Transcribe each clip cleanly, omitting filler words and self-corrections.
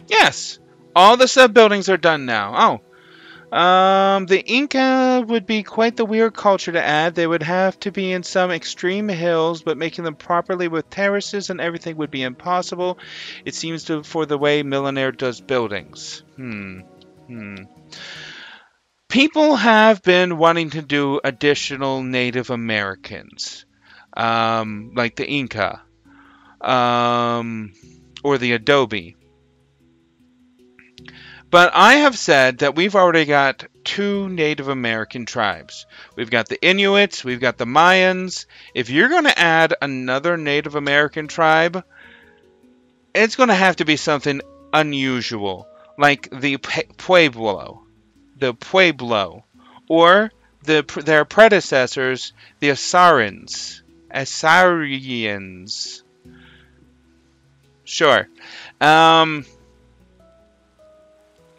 Yes, all the sub-buildings are done now. The Inca would be quite the weird culture to add. They would have to be in some extreme hills, but making them properly with terraces and everything would be impossible. It seems to for the way Millenaire does buildings. People have been wanting to do additional Native Americans, like the Inca, or the Adobe. But I have said that we've already got two Native American tribes. We've got the Inuits, we've got the Mayans. If you're going to add another Native American tribe, it's going to have to be something unusual, like the Pueblo, or their predecessors, the Assyrians. Sure.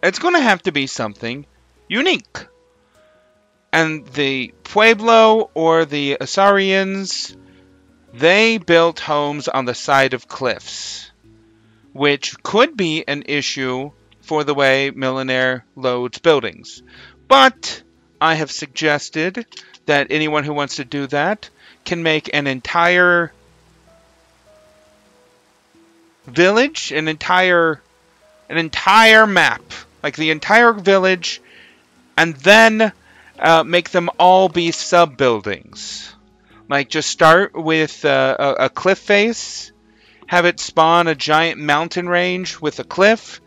It's going to have to be something unique. And the Pueblo or the Assyrians, they built homes on the side of cliffs, which could be an issue for the way Millenaire loads buildings. But I have suggested that anyone who wants to do that can make an entire village, an entire map, like the entire village, and then make them all be sub-buildings. Like, just start with a cliff face, have it spawn a giant mountain range with a cliff,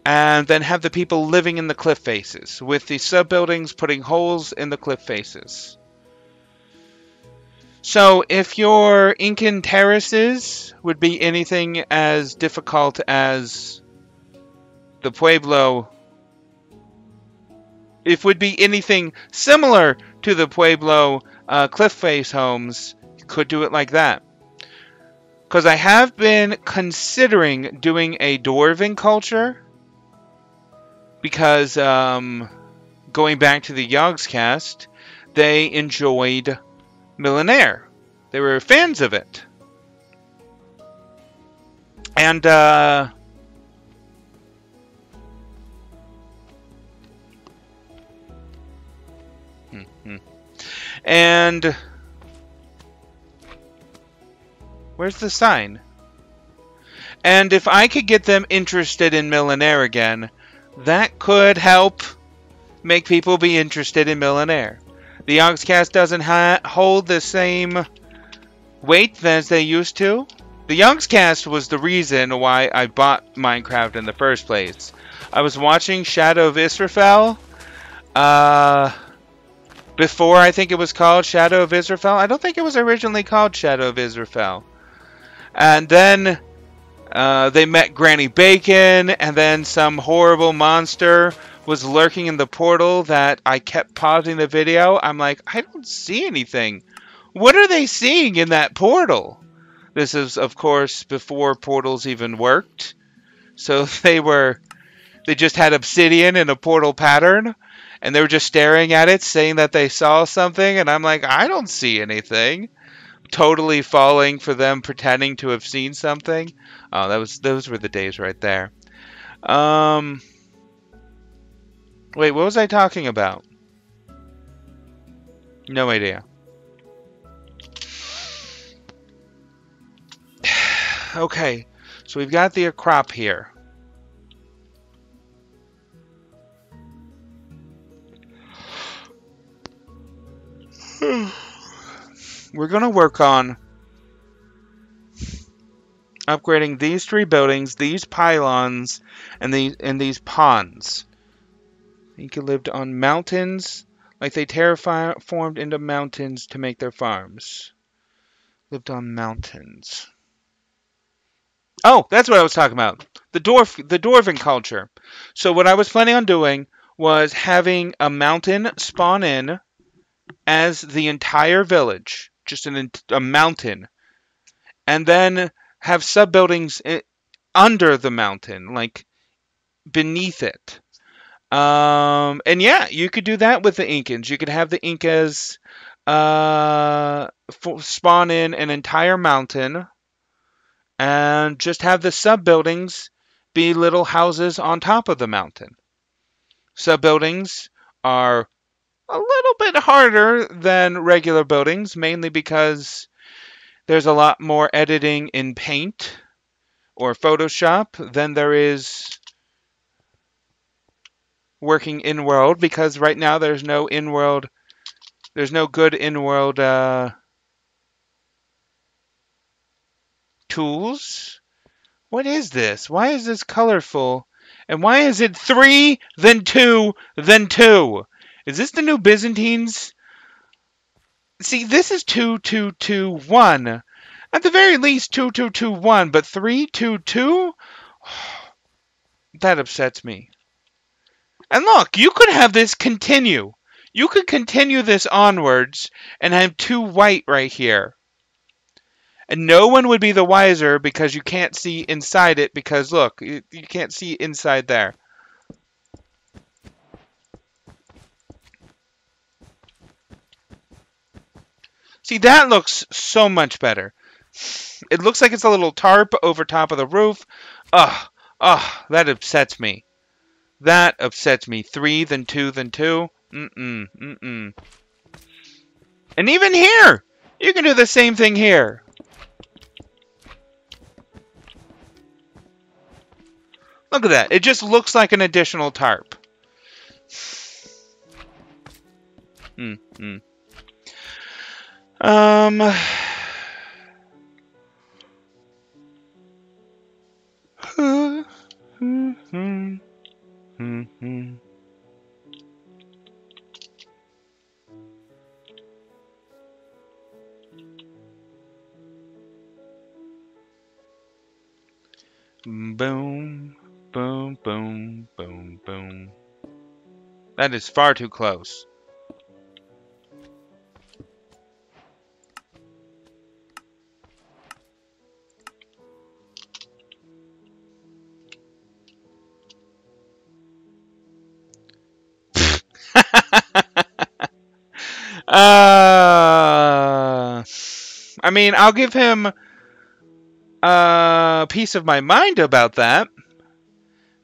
and then have the people living in the cliff faces, with the sub-buildings putting holes in the cliff faces. So, if your Incan terraces would be anything as difficult as the Pueblo, if would be anything similar to the Pueblo cliff face homes, you could do it like that. Because I have been considering doing a dwarven culture, because going back to the Yogscast, they enjoyed Millenaire. They were fans of it. And and where's the sign? And if I could get them interested in Millenaire again, that could help make people be interested in Millenaire. The Yogscast doesn't hold the same weight as they used to. The Yogscast was the reason why I bought Minecraft in the first place. I was watching Shadow of Israfel, before I think it was called Shadow of Israfel. I don't think it was originally called Shadow of Israfel. And then they met Granny Bacon, and then some horrible monster was lurking in the portal that I kept pausing the video. I'm like, I don't see anything. What are they seeing in that portal? This is, of course, before portals even worked. So they just had obsidian in a portal pattern, and they were just staring at it, saying that they saw something, and I'm like, I don't see anything. Totally falling for them pretending to have seen something. Oh, those were the days right there. Wait, what was I talking about? No idea. Okay, so we've got the crop here. We're going to work on upgrading these three buildings, these pylons, and these ponds. Inca lived on mountains, like they terraformed into mountains to make their farms. Lived on mountains. Oh, that's what I was talking about. The dwarven culture. So what I was planning on doing was having a mountain spawn in as the entire village, just a mountain, and then have sub-buildings under the mountain, like beneath it. And yeah, you could do that with the Incans. You could have the Incas spawn in an entire mountain and just have the sub-buildings be little houses on top of the mountain. Sub-buildings are a little bit harder than regular buildings, mainly because there's a lot more editing in Paint or Photoshop than there is working in-world, because right now there's no good in-world tools. What is this? Why is this colorful? And why is it 3, then 2, then 2? Is this the new Byzantines? See, this is 2, 2, 2, 1. At the very least, 2, 2, 2, 1, but 3, 2, 2? That upsets me. And look, you could have this continue. You could continue this onwards and have 2 white right here. And no one would be the wiser because you can't see inside it, because look, you can't see inside there. See, that looks so much better. It looks like it's a little tarp over top of the roof. Ugh, that upsets me. That upsets me. 3, then 2, then 2. And even here, you can do the same thing here. Look at that. It just looks like an additional tarp. Boom, boom, boom, boom, boom. That is far too close. I mean, I'll give him peace of my mind about that.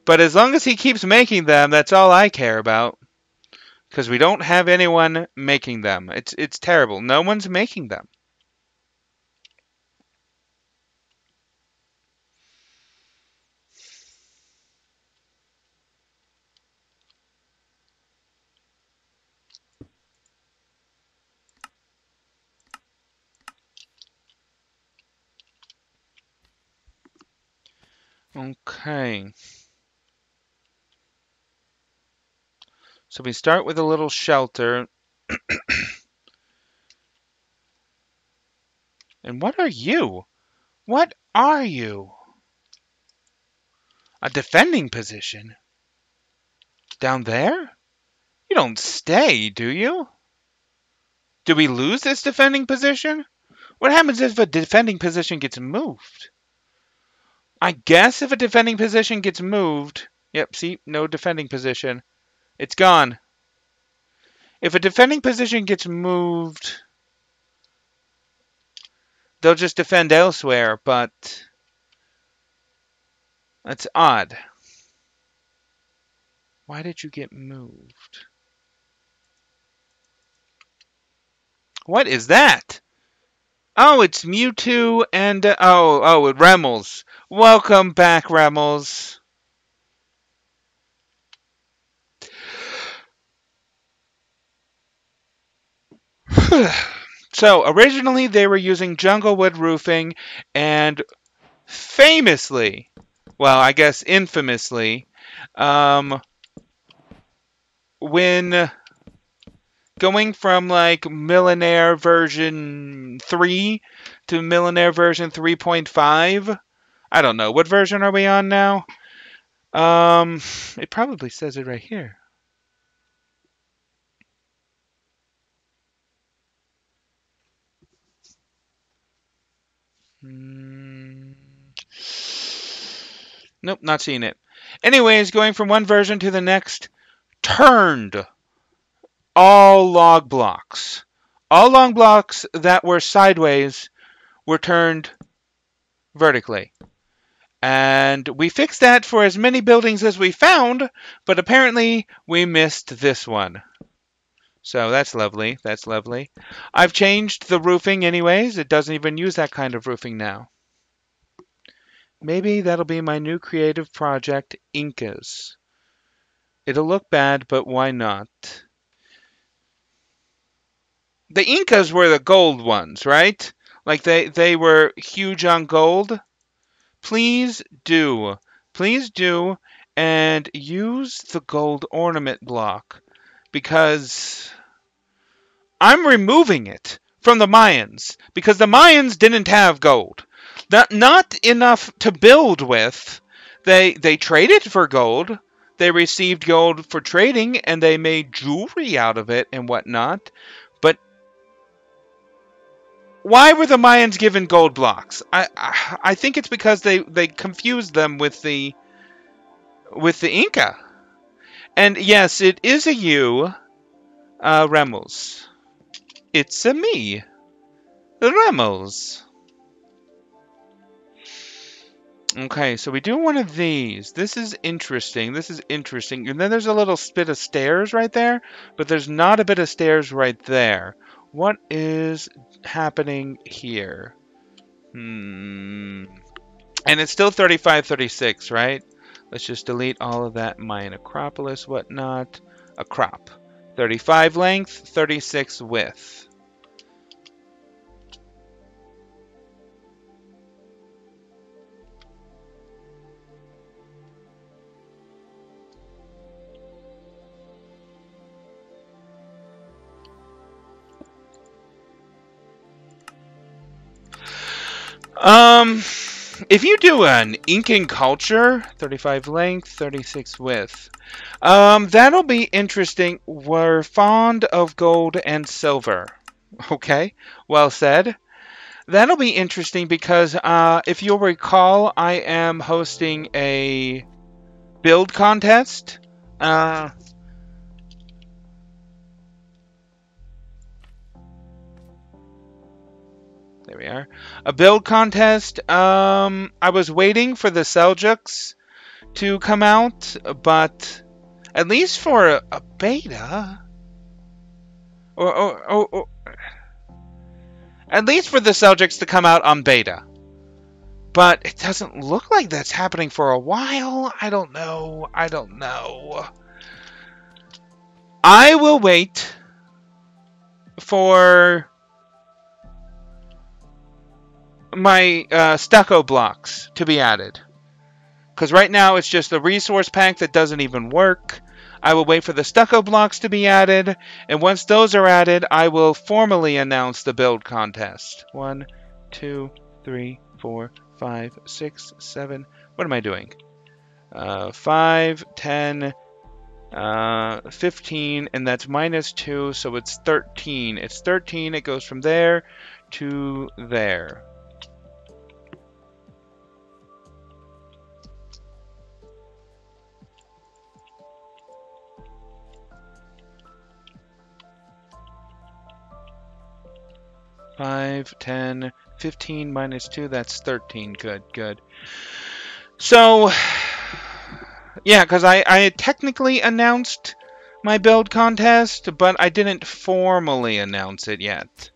But as long as he keeps making them, that's all I care about. Because we don't have anyone making them. It's terrible. No one's making them. Okay. So we start with a little shelter. And what are you? What are you? A defending position? Down there? You don't stay, do you? Do we lose this defending position? What happens if a defending position gets moved? I guess if a defending position gets moved... Yep, see? No defending position. It's gone. If a defending position gets moved... They'll just defend elsewhere, but... That's odd. Why did you get moved? What is that? Oh, it's Mewtwo and... Remels. Welcome back, Remels. So, originally they were using junglewood roofing, and famously, well, I guess infamously, when going from like Millenaire version 3 to Millenaire version 3.5, I don't know, what version are we on now? It probably says it right here. Nope, not seeing it. Anyways, going from one version to the next, turned all log blocks. All log blocks that were sideways were turned vertically. And we fixed that for as many buildings as we found, but apparently we missed this one. So that's lovely. That's lovely. I've changed the roofing anyways. It doesn't even use that kind of roofing now. Maybe that'll be my new creative project, Incas. It'll look bad, but why not? The Incas were the gold ones, right? Like they were huge on gold. Please do. Please do. And use the gold ornament block. Because I'm removing it from the Mayans. Because the Mayans didn't have gold. Not enough to build with. They traded for gold. They received gold for trading. And they made jewelry out of it and whatnot. But why were the Mayans given gold blocks? I think it's because they confused them with the Inca. And yes, it is a you, Remmels. It's a me, Remmels. Okay, so we do one of these. This is interesting. This is interesting. And then there's a little bit of stairs right there, but there's not a bit of stairs right there. What is happening here? And it's still 35-36, right? Let's just delete all of that Mayan Acropolis, whatnot. A crop. 35 length, 36 width. If you do an Incan culture, 35 length, 36 width, that'll be interesting. We're fond of gold and silver. Okay, well said. That'll be interesting because if you'll recall, I am hosting a build contest. There we are. A build contest. I was waiting for the Seljuks to come out, but at least for a beta, or at least for the Seljuks to come out on beta. But it doesn't look like that's happening for a while. I don't know. I don't know. I will wait for my stucco blocks to be added. Because right now it's just the resource pack that doesn't even work. I will wait for the stucco blocks to be added. And once those are added, I will formally announce the build contest. 1, 2, 3, 4, 5, 6, 7. What am I doing? 5, 10, 15, and that's -2, so it's 13. It's 13. It goes from there to there. Five, 10, 15 -2, that's 13. Good, good. So, yeah, because I technically announced my build contest, but I didn't formally announce it yet.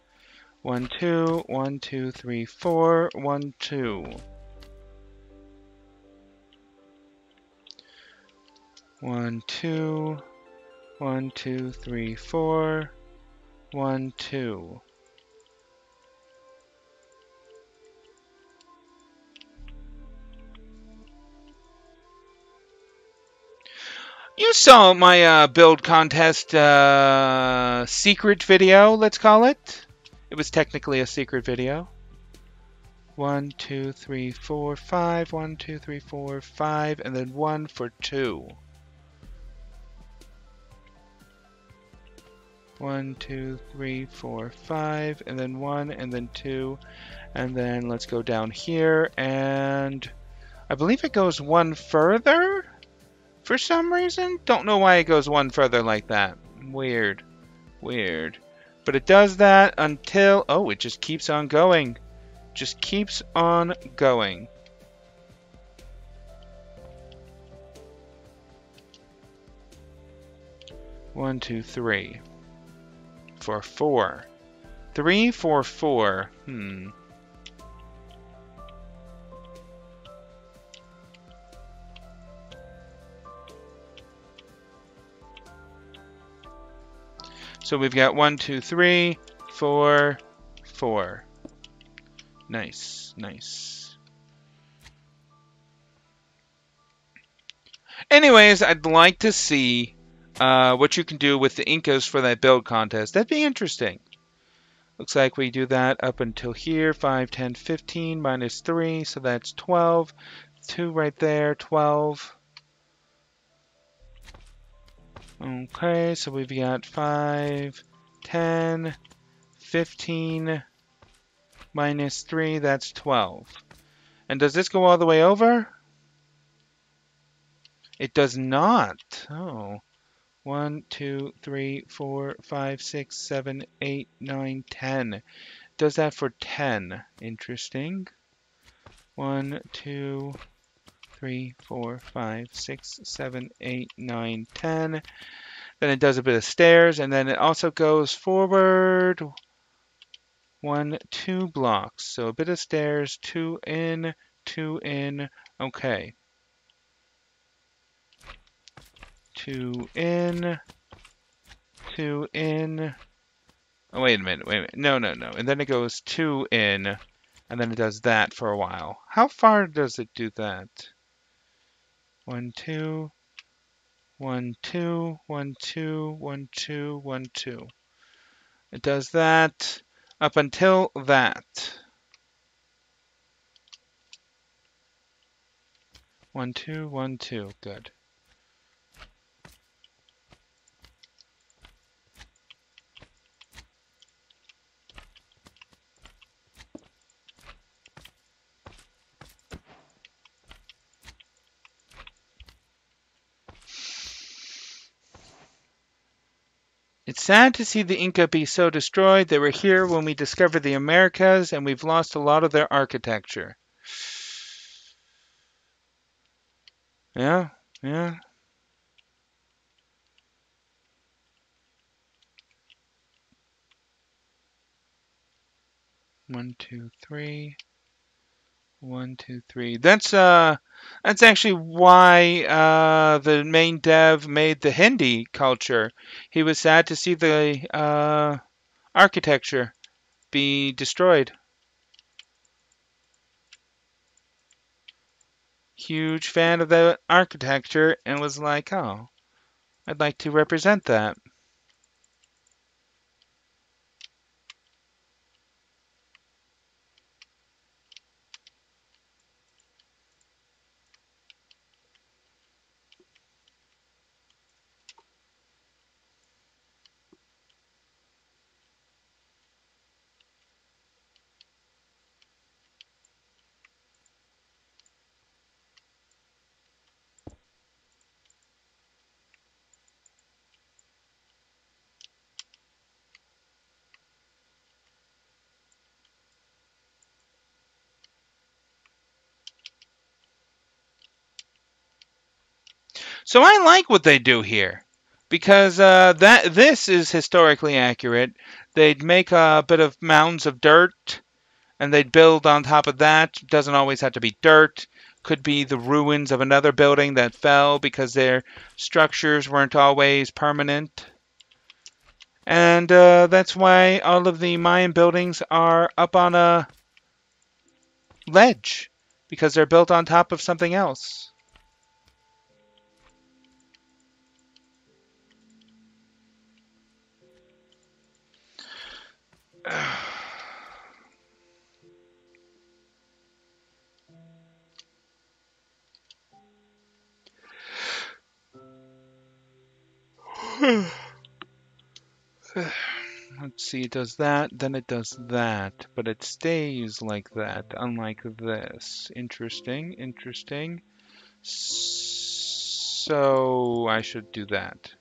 1, 2, 1, 2, 3, 4, 1, 2. 1, 2, 1, 2, 3, 4, 1, 2. You saw my build contest secret video, let's call it. It was technically a secret video. 1, 2, 3, 4, 5. 1, 2, 3, 4, 5, and then 1 for 2. 1, 2, 3, 4, 5, and then 1, and then 2, and then let's go down here, and I believe it goes 1 further for some reason. Don't know why it goes 1 further like that. Weird. Weird. But it does that until... Oh, it just keeps on going. Just keeps on going. 1, 2, 3. For 4. 3 for 4. So we've got 1, 2, 3, 4, 4. Nice, nice. Anyways, I'd like to see what you can do with the Incas for that build contest. That'd be interesting. Looks like we do that up until here. 5, 10, 15 minus 3, so that's 12. 2 right there, 12. Okay, so we've got 5, 10, 15 minus 3, that's 12. And does this go all the way over? It does not. Oh. 1, 2, 3, 4, 5, 6, 7, 8, 9, 10. Does that for 10. Interesting. 1, 2, 3, 4, 5, 6, 7, 8, 9, 10. Then it does a bit of stairs, and then it also goes forward 1, 2 blocks. So a bit of stairs, 2 in, 2 in. Okay. 2 in, 2 in. Oh, wait a minute, wait a minute. No, no, no. And then it goes 2 in, and then it does that for a while. How far does it do that? 1, 2, 1, 2, 1, 2, 1, 2, 1, 2. It does that up until that. 1, 2, 1, 2. Good. It's sad to see the Inca be so destroyed. They were here when we discovered the Americas, and we've lost a lot of their architecture. Yeah, yeah. 1, 2, 3. 1, 2, 3. That's actually why the main dev made the Hindi culture. He was sad to see the architecture be destroyed. Huge fan of the architecture and was like, oh, I'd like to represent that. So I like what they do here because this is historically accurate. They'd make a bit of mounds of dirt and they'd build on top of that. Doesn't always have to be dirt. Could be the ruins of another building that fell because their structures weren't always permanent. And that's why all of the Mayan buildings are up on a ledge because they're built on top of something else. Let's see, it does that, then it does that, but it stays like that, unlike this. Interesting, interesting. So I should do that.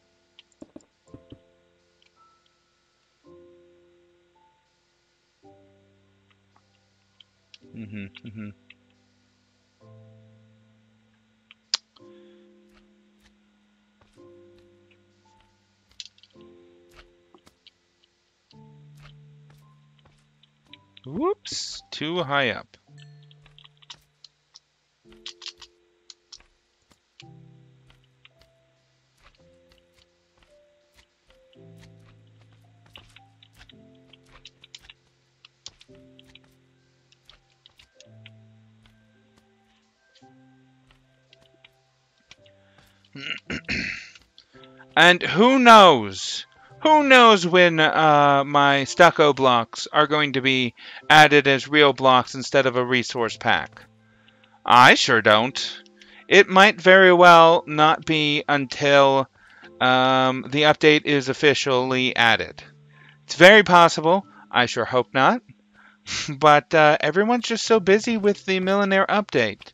Mm-hmm, mm-hmm. Whoops, too high up. And who knows? Who knows when my stucco blocks are going to be added as real blocks instead of a resource pack? I sure don't. It might very well not be until the update is officially added. It's very possible. I sure hope not. But everyone's just so busy with the Millenaire update.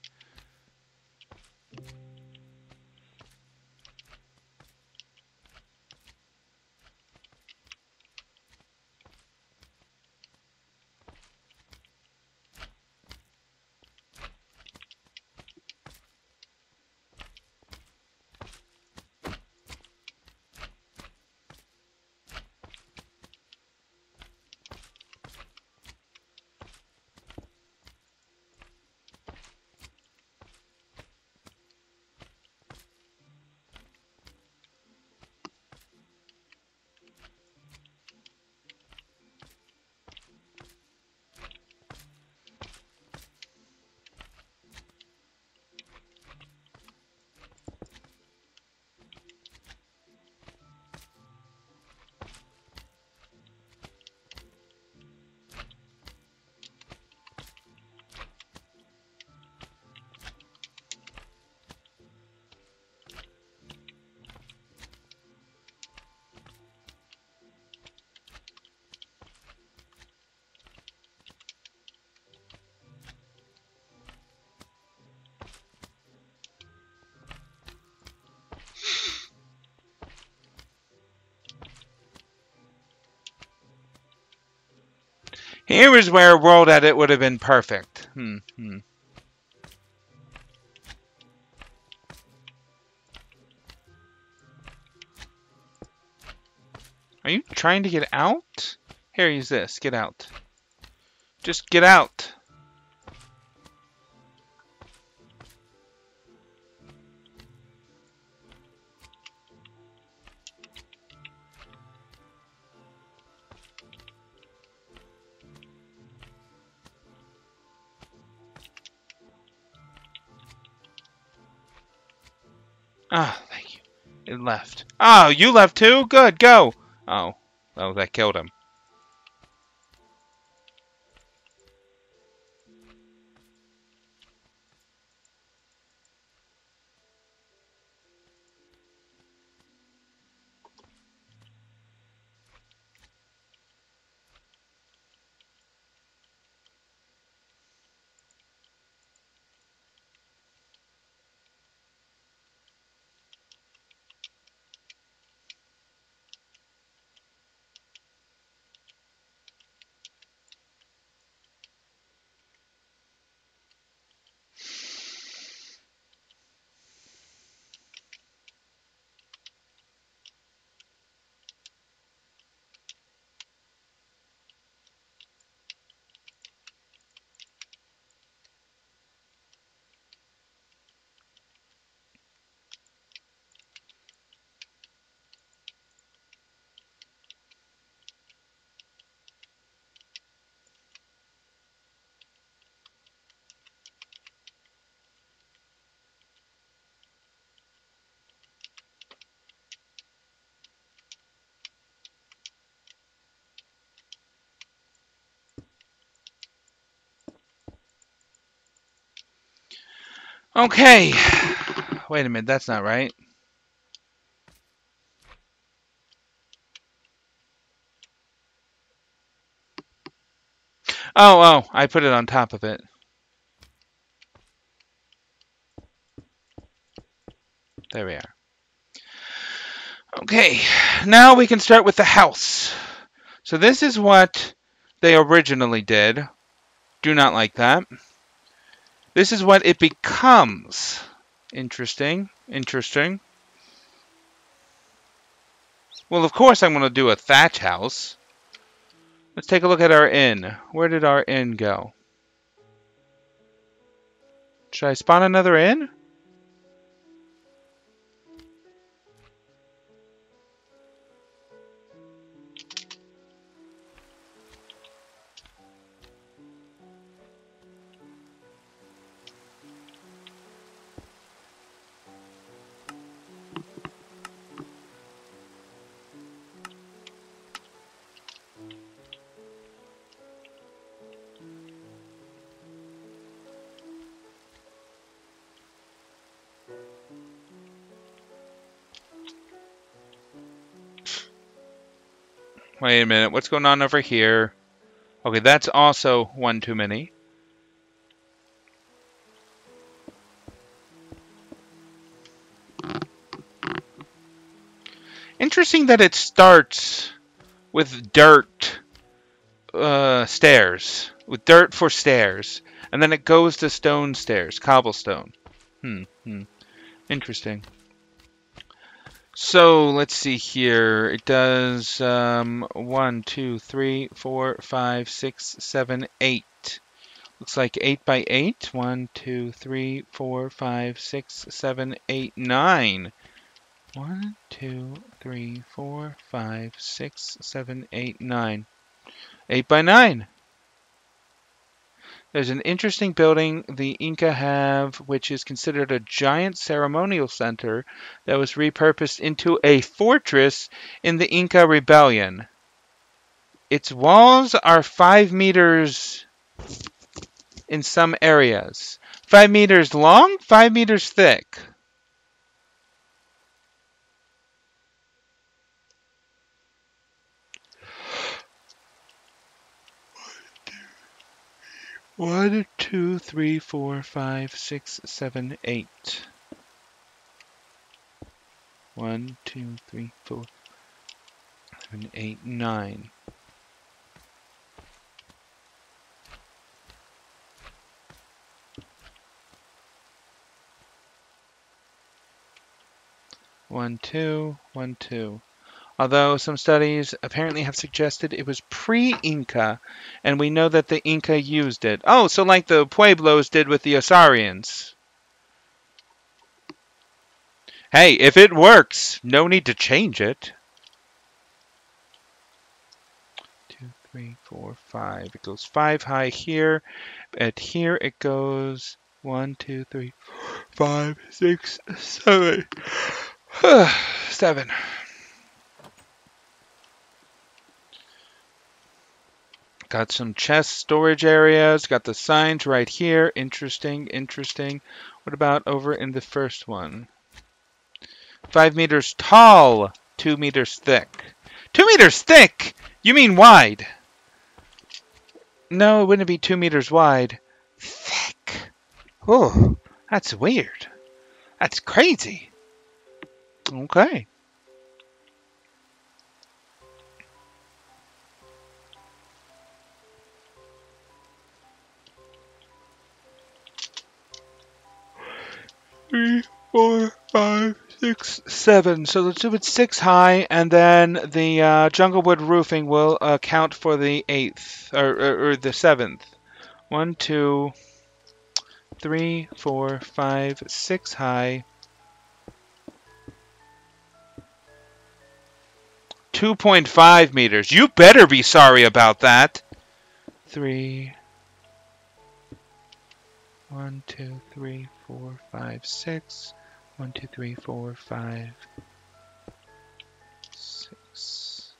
Here is where a world edit would have been perfect. Are you trying to get out? Here, use this. Get out. Just get out. Ah, oh, thank you. It left. Oh, you left too? Good, go. Oh, that killed him. Okay. Wait a minute, that's not right. Oh, I put it on top of it. There we are. Okay, now we can start with the house. So this is what they originally did. Do not like that. This is what it becomes. Interesting. Interesting. Well, of course I'm going to do a thatch house. Let's take a look at our inn. Where did our inn go? Should I spawn another inn? Wait a minute, what's going on over here? Okay, that's also one too many. Interesting that it starts with dirt stairs, with dirt for stairs, and then it goes to stone stairs, cobblestone. Interesting. So let's see here. It does 1, 2, 3, 4, 5, 6, 7, 8. Looks like 8 by 8. 1, 2, 3, 4, 5, 6, 7, 8, 9. 1, 2, 3, 4, 5, 6, 7, 8, 9. 8 by 9. There's an interesting building the Inca have, which is considered a giant ceremonial center that was repurposed into a fortress in the Inca rebellion. Its walls are 5 meters in some areas. 5 meters long, 5 meters thick. One, two, three, four, five, six, seven, 8. 1, 2, 3, 4, 7, 8, 9. One, two, 1, 2. Although some studies apparently have suggested it was pre-Inca, and we know that the Inca used it. Oh, so like the Pueblos did with the Osarians. Hey, if it works, no need to change it. 2, 3, 4, 5. It goes 5 high here. At here it goes 1, 2, 3, 4, 5, 6, 7. 7. Got some chest storage areas. Got the signs right here. Interesting, interesting. What about over in the first one? 5 meters tall, 2 meters thick. 2 meters thick? You mean wide? No, it wouldn't be 2 meters wide. Thick. Oh, that's weird. That's crazy. Okay. Three, 4, 5, 6, 7. So let's do it 6 high, and then the jungle wood roofing will account for the 8th or the 7th. 1, 2, 3, 4, 5, 6 high. 2.5 meters. You better be sorry about that. 3. 1, 2, 3, 4, 5, 6. 1, 2, 3, 4, 5, 6.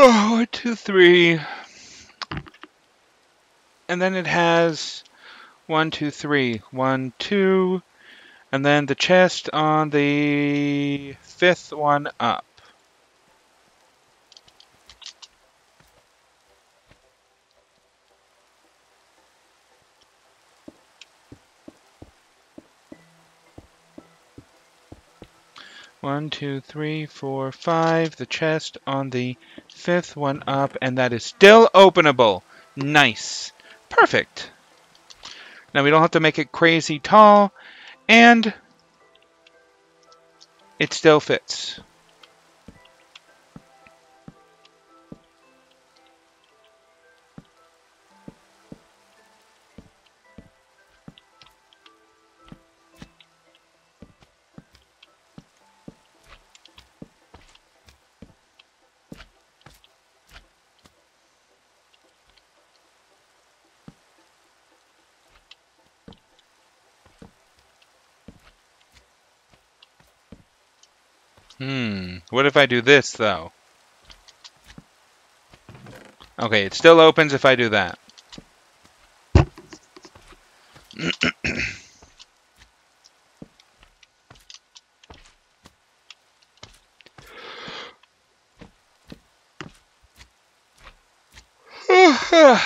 1, 2, 3. And then it has 1, 2, 3. 1, 2. And then the chest on the 5th one up. One, 2, 3, 4, 5. The chest on the 5th one up, and that is still openable. Nice. Perfect. Now we don't have to make it crazy tall, and it still fits. What if I do this, though? Okay, it still opens if I do that.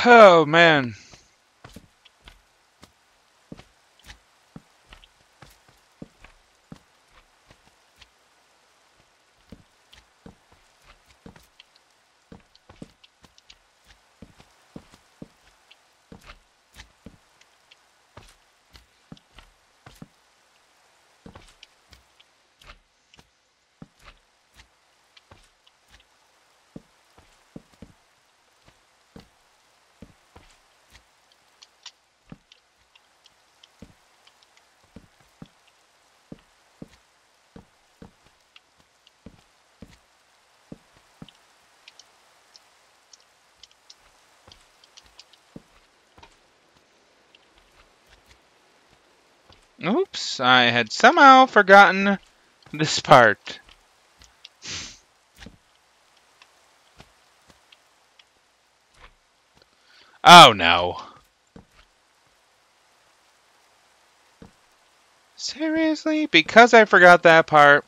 Oh, man. Oops, I had somehow forgotten this part. Oh, no. Seriously? Because I forgot that part?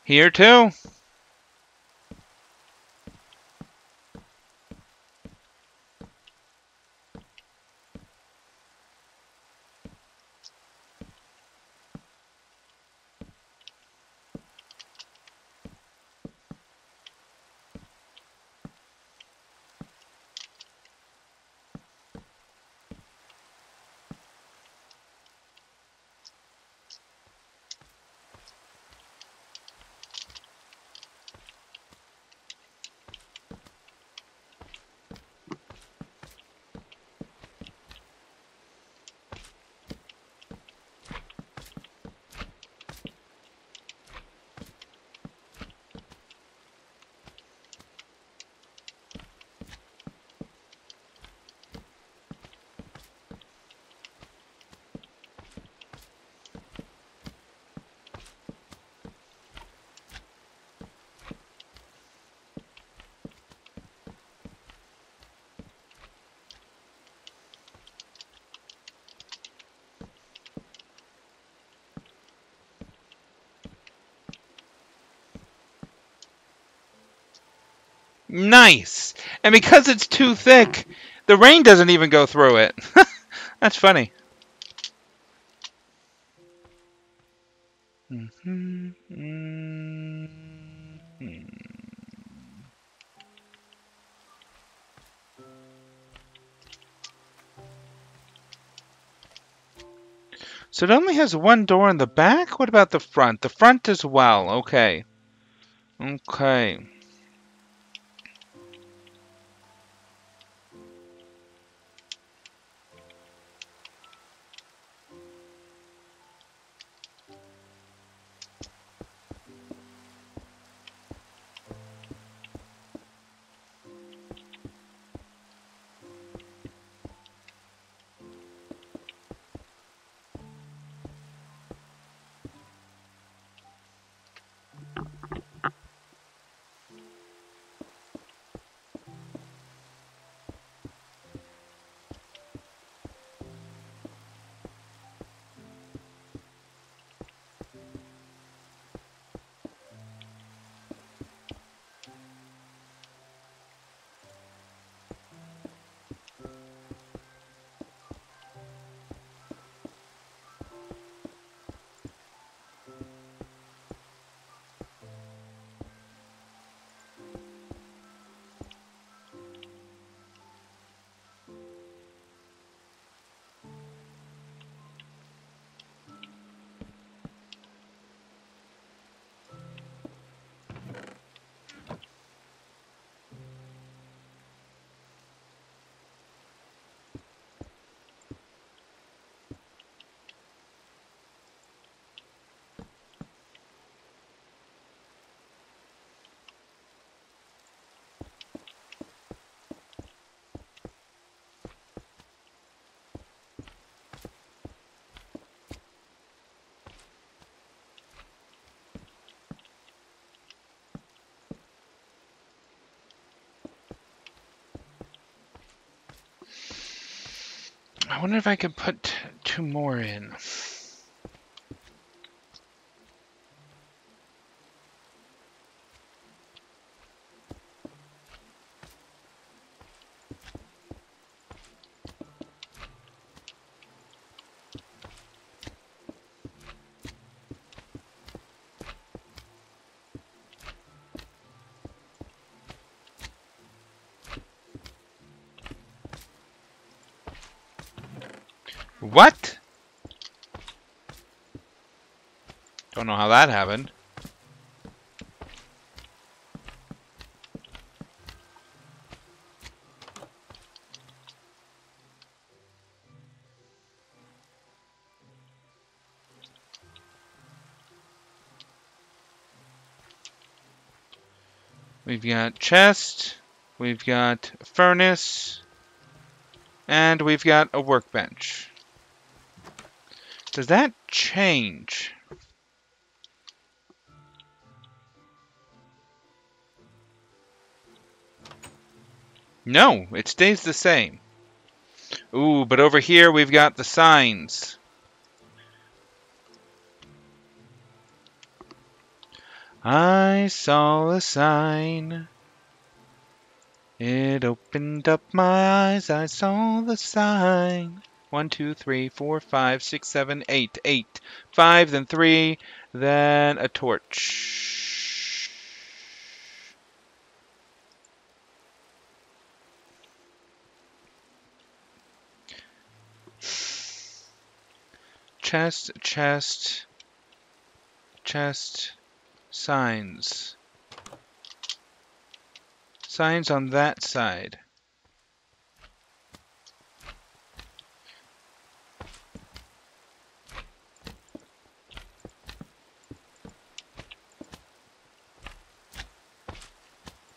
Here, too. Nice. And because it's too thick, the rain doesn't even go through it. That's funny. Mhm, mhm. So it only has one door in the back? What about the front? The front as well. Okay. Okay. I wonder if I could put two more in. What? Don't know how that happened. We've got chest, we've got furnace, and we've got a workbench. Does that change? No, it stays the same. Ooh, but over here we've got the signs. I saw a sign. It opened up my eyes. I saw the sign. 1, 2, 3, 4, 5, 6, 7, 8. 8. 5, then 3, then a torch. Chest, chest, chest, signs. Signs on that side.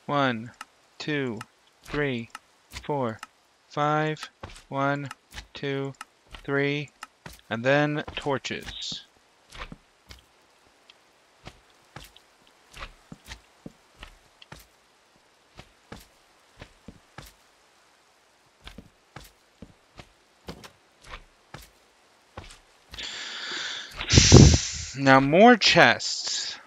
One, 2, 3, 4, 5. 1, 2, 3, and then torches. Now more chests.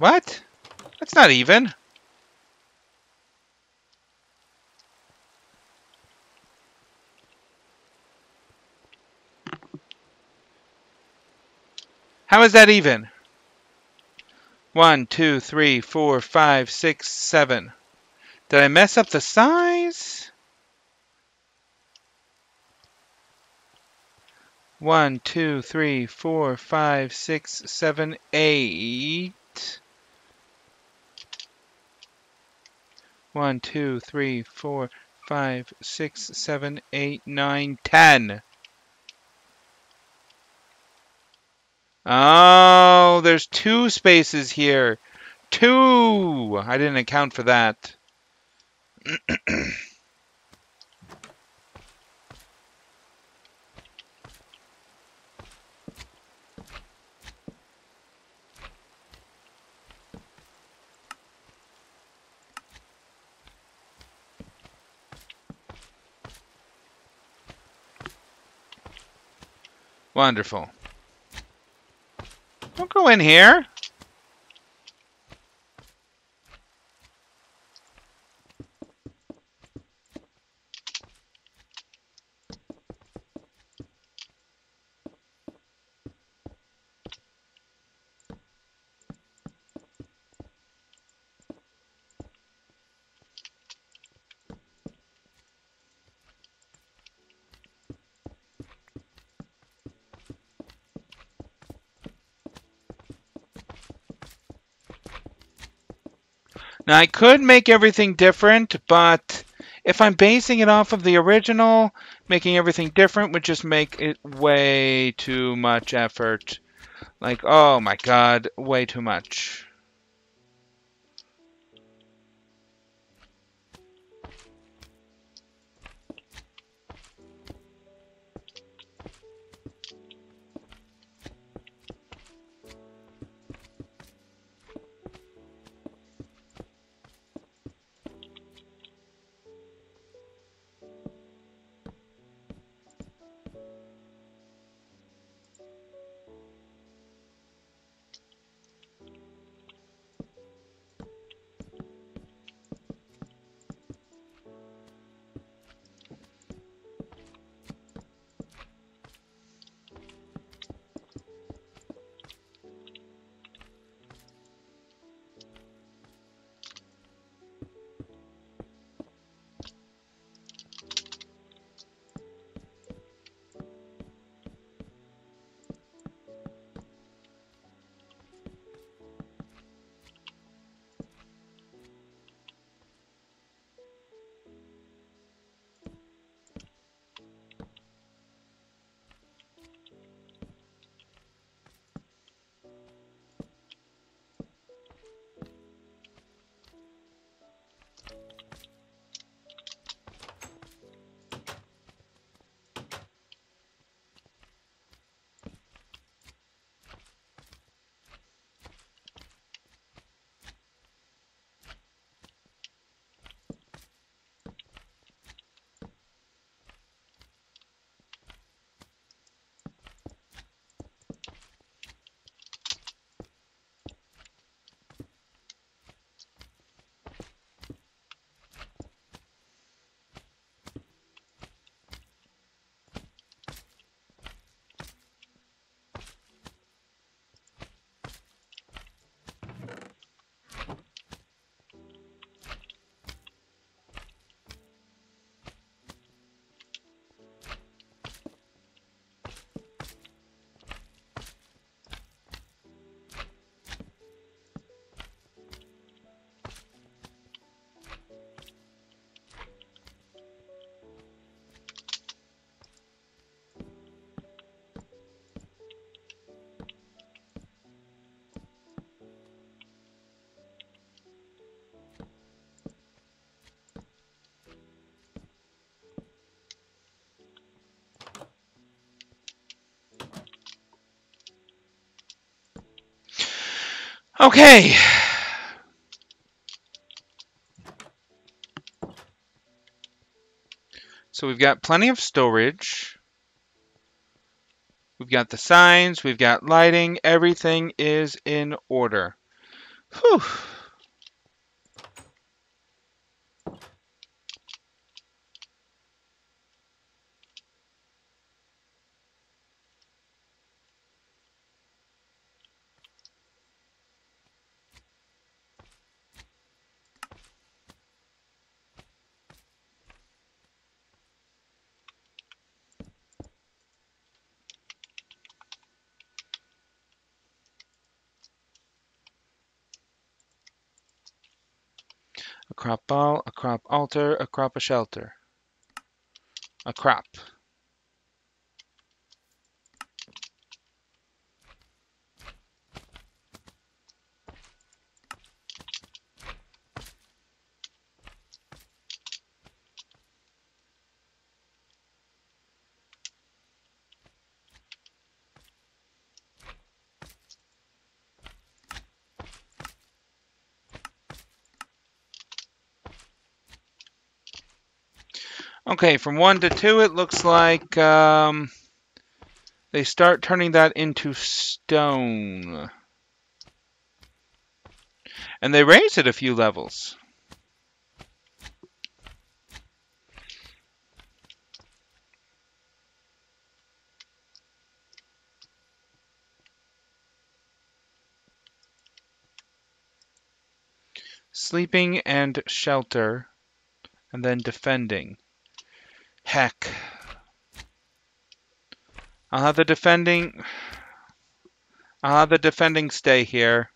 What? That's not even. How is that even? 1, 2, 3, 4, 5, 6, 7. Did I mess up the size? 1, 2, 3, 4, 5, 6, 7, 8. 1, 2, 3, 4, 5, 6, 7, 8, 9, 10. Oh, there's 2 spaces here. 2! I didn't account for that. Wonderful. Don't go in here. Now, I could make everything different, but if I'm basing it off of the original, making everything different would just make it way too much effort. Like, oh my god, way too much. Okay. So we've got plenty of storage. We've got the signs, we've got lighting, everything is in order. Whew. A crop ball, a crop altar, a crop a shelter. A crop. Okay, from 1 to 2, it looks like they start turning that into stone. And they raise it a few levels. Sleeping and shelter, and then defending. Heck. I'll have the defending stay here.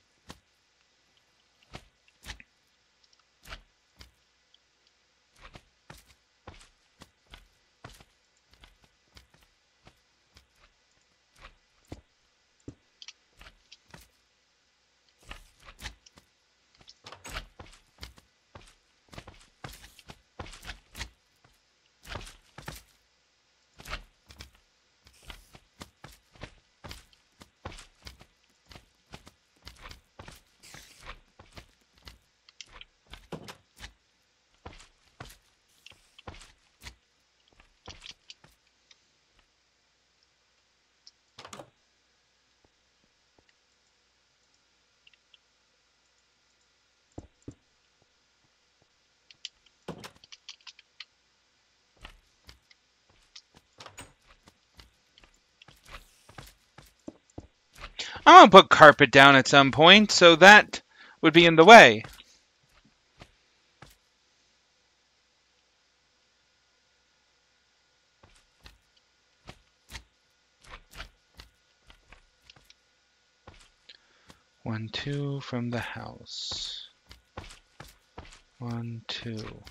I'm gonna put carpet down at some point, so that would be in the way. One, two from the house. 1, 2.